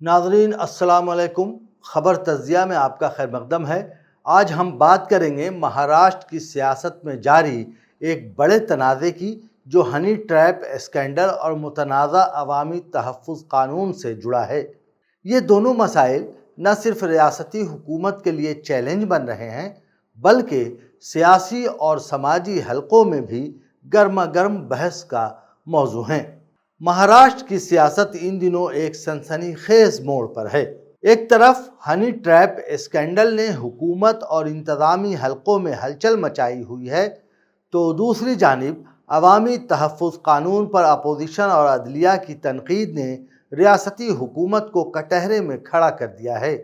नाजरीन अस्सलाम वालेकुम। खबर तज्जिया में आपका खैर मकदम है। आज हम बात करेंगे महाराष्ट्र की सियासत में जारी एक बड़े तनाज़े की, जो हनी ट्रैप स्कैंडल और मुतनाज़ा अवामी तहफ़्फ़ुज़ कानून से जुड़ा है। ये दोनों मसाइल न सिर्फ रियासती हुकूमत के लिए चैलेंज बन रहे हैं, बल्कि सियासी और समाजी हलकों में भी गर्मा गर्म बहस का मौजू हैं। महाराष्ट्र की सियासत इन दिनों एक सनसनीखेज मोड़ पर है। एक तरफ हनी ट्रैप स्कैंडल ने हुकूमत और इंतज़ामी हलकों में हलचल मचाई हुई है, तो दूसरी जानिब अवामी तहफ़्फ़ुज़ कानून पर अपोजिशन और अदलिया की तनकीद ने रियासती हुकूमत को कटहरे में खड़ा कर दिया है।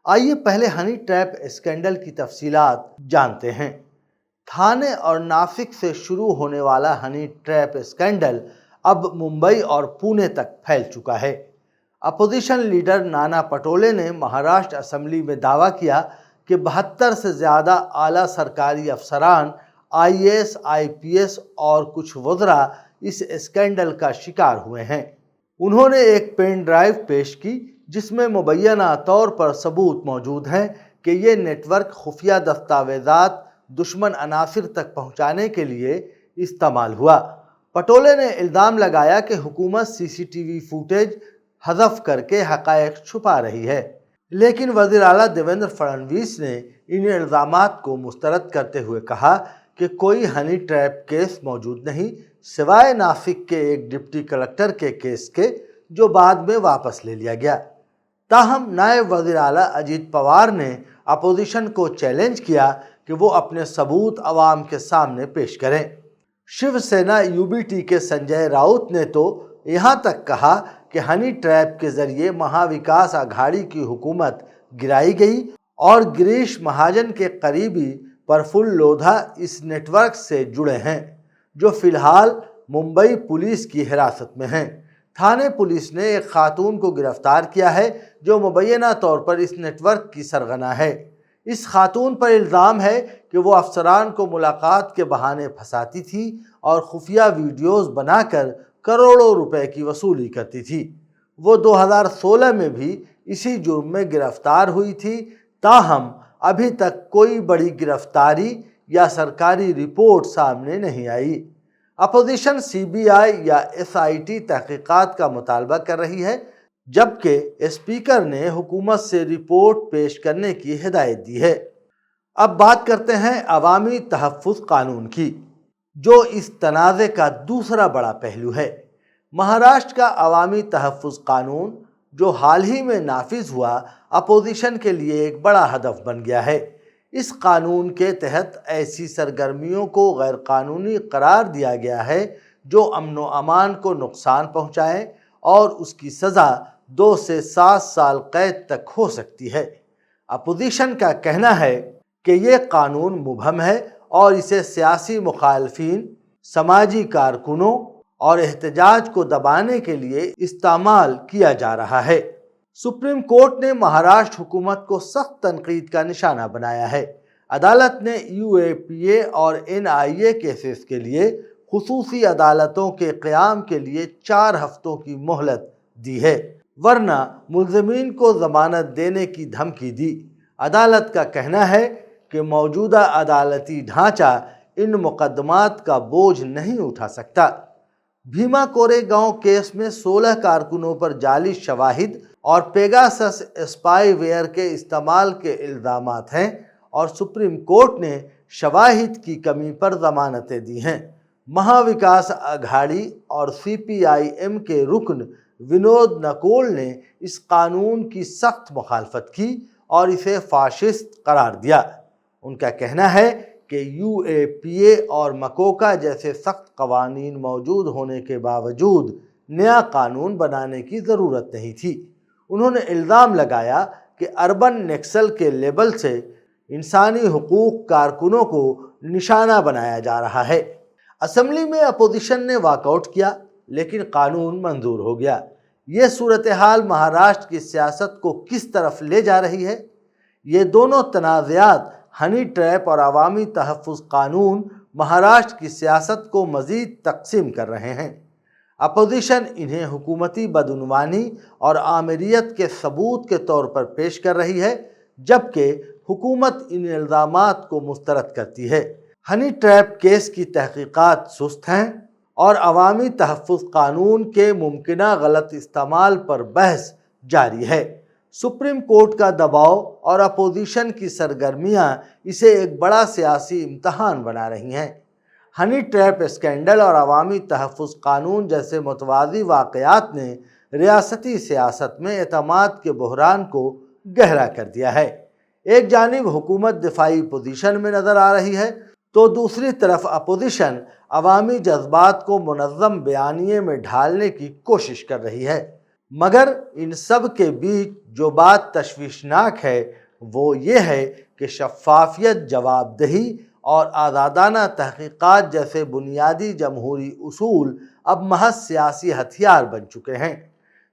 आइए पहले हनी ट्रैप स्कैंडल की तफसीलात जानते हैं। थाने और नासिक से शुरू होने वाला हनी ट्रैप स्कैंडल अब मुंबई और पुणे तक फैल चुका है। अपोजिशन लीडर नाना पटोले ने महाराष्ट्र असेंबली में दावा किया कि 72 से ज़्यादा आला सरकारी अफसरान, IAS, IPS और कुछ वज़रा इस स्कैंडल का शिकार हुए हैं। उन्होंने एक पेन ड्राइव पेश की जिसमें मुबैना तौर पर सबूत मौजूद हैं कि ये नेटवर्क खुफिया दस्तावेज़ात दुश्मन अनासिर तक पहुँचाने के लिए इस्तेमाल हुआ। पटोले ने इल्ज़ाम लगाया कि हुकूमत CCTV फुटेज हज़फ करके हक़ाइक़ छुपा रही है, लेकिन वज़ीर आला देवेंद्र फडणवीस ने इन इल्ज़ामात को मुस्तरद करते हुए कहा कि कोई हनी ट्रैप केस मौजूद नहीं, सिवाय नासिक के एक डिप्टी कलेक्टर के केस के, जो बाद में वापस ले लिया गया। ताहम नायब वज़ीर आला अजीत पवार ने अपोजिशन को चैलेंज किया कि वो अपने सबूत अवाम के सामने पेश करें। शिवसेना UBT के संजय राउत ने तो यहाँ तक कहा कि हनी ट्रैप के जरिए महाविकास अघाड़ी की हुकूमत गिराई गई और गिरीश महाजन के करीबी प्रफुल्ल लोधा इस नेटवर्क से जुड़े हैं, जो फिलहाल मुंबई पुलिस की हिरासत में हैं। थाने पुलिस ने एक खातून को गिरफ्तार किया है जो मुबैना तौर पर इस नेटवर्क की सरगना है। इस खातून पर इल्ज़ाम है कि वो अफसरान को मुलाकात के बहाने फंसाती थी और खुफिया वीडियोज़ बनाकर करोड़ों रुपए की वसूली करती थी। वो 2016 में भी इसी जुर्म में गिरफ्तार हुई थी। ताहम अभी तक कोई बड़ी गिरफ्तारी या सरकारी रिपोर्ट सामने नहीं आई। अपोजिशन CBI या SIT तहकीकात का मुतालबा कर रही है, जबकि स्पीकर ने हुकूमत से रिपोर्ट पेश करने की हिदायत दी है। अब बात करते हैं अवामी तहफ़्फ़ुज़ कानून की, जो इस तनाज़े का दूसरा बड़ा पहलू है। महाराष्ट्र का अवामी तहफ़्फ़ुज़ कानून, जो हाल ही में नाफिज हुआ, अपोजिशन के लिए एक बड़ा हदफ बन गया है। इस कानून के तहत ऐसी सरगर्मियों को गैर कानूनी करार दिया गया है जो अमन व अमान को नुकसान पहुँचाएँ, और उसकी सज़ा 2 से 7 साल कैद तक हो सकती है। अपोजिशन का कहना है कि ये कानून मुबहम है और इसे सियासी मुखालफिन, समाजी कारकुनों और एहतजाज को दबाने के लिए इस्तेमाल किया जा रहा है। सुप्रीम कोर्ट ने महाराष्ट्र हुकूमत को सख्त तनकीद का निशाना बनाया है। अदालत ने UAPA और NIA केसेस के लिए खुसूसी अदालतों के क़याम के लिए 4 हफ्तों की मोहलत दी है, वरना मुल्ज़िमीन को ज़मानत देने की धमकी दी। अदालत का कहना है कि मौजूदा अदालती ढांचा इन मुकदमात का बोझ नहीं उठा सकता। भीमा कोरेगांव केस में 16 कारकुनों पर जाली शवाहिद और पेगासस स्पाईवेयर के इस्तेमाल के इल्ज़ामात हैं, और सुप्रीम कोर्ट ने शवाहिद की कमी पर ज़मानतें दी हैं। महाविकास अघाड़ी और CPIM के रुकन विनोद नकोल ने इस कानून की सख्त मुखालफत की और इसे फाशिस्ट करार दिया। उनका कहना है कि UAPA और मकोका जैसे सख्त कवानीन मौजूद होने के बावजूद नया कानून बनाने की ज़रूरत नहीं थी। उन्होंने इल्ज़ाम लगाया कि अर्बन नेक्सल के लेबल से इंसानी हुकूक कारकुनों को निशाना बनाया जा रहा है। असेंबली में अपोजिशन ने वॉकआउट किया, लेकिन कानून मंजूर हो गया। ये सूरत हाल महाराष्ट्र की सियासत को किस तरफ ले जा रही है? ये दोनों तनाज़ात, हनी ट्रैप और अवामी तहफ़्फ़ुज़ कानून, महाराष्ट्र की सियासत को मज़ीद तक़सीम कर रहे हैं। اپوزیشن انہیں حکومتی بدعنوانی اور آمریت کے ثبوت کے طور پر پیش کر رہی ہے، جبکہ حکومت ان الزامات کو مسترد کرتی ہے۔ ہنی ٹریپ کیس کی تحقیقات سست ہیں اور عوامی تحفظ قانون کے ممکنہ غلط استعمال پر بحث جاری ہے۔ سپریم کورٹ کا دباؤ اور اپوزیشن کی سرگرمیاں اسے ایک بڑا سیاسی امتحان بنا رہی ہیں۔ ہنی ٹریپ اسکینڈل اور عوامی تحفظ قانون جیسے متوازی واقعات نے ریاستی سیاست میں اعتماد کے بحران کو گہرا کر دیا ہے۔ ایک جانب حکومت دفاعی پوزیشن میں نظر آ رہی ہے، تو دوسری طرف اپوزیشن عوامی جذبات کو منظم بیانیے میں ڈھالنے کی کوشش کر رہی ہے۔ مگر ان سب کے بیچ جو بات تشویشناک ہے وہ یہ ہے کہ شفافیت، جواب دہی اور آزادانہ تحقیقات جیسے بنیادی جمہوری اصول اب محض سیاسی ہتھیار بن چکے ہیں۔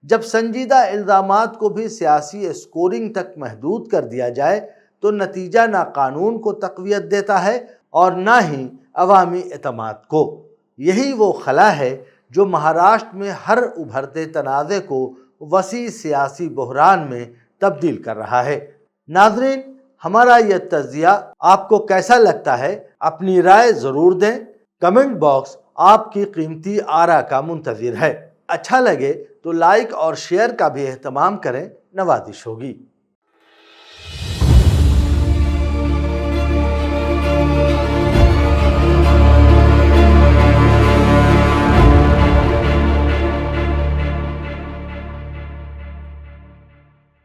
جب سنجیدہ الزامات کو بھی سیاسی اسکورنگ تک محدود کر دیا جائے تو نتیجہ نہ قانون کو تقویت دیتا ہے اور نہ ہی عوامی اعتماد کو۔ یہی وہ خلا ہے جو مہاراشٹر میں ہر ابھرتے تنازع کو وسیع سیاسی بحران میں تبدیل کر رہا ہے۔ ناظرین، ہمارا یہ تجزیہ آپ کو کیسا لگتا ہے؟ اپنی رائے ضرور دیں۔ کمنٹ باکس آپ کی قیمتی آرا کا منتظر ہے۔ اچھا لگے تو لائک اور شیئر کا بھی اہتمام کریں، نوازش ہوگی۔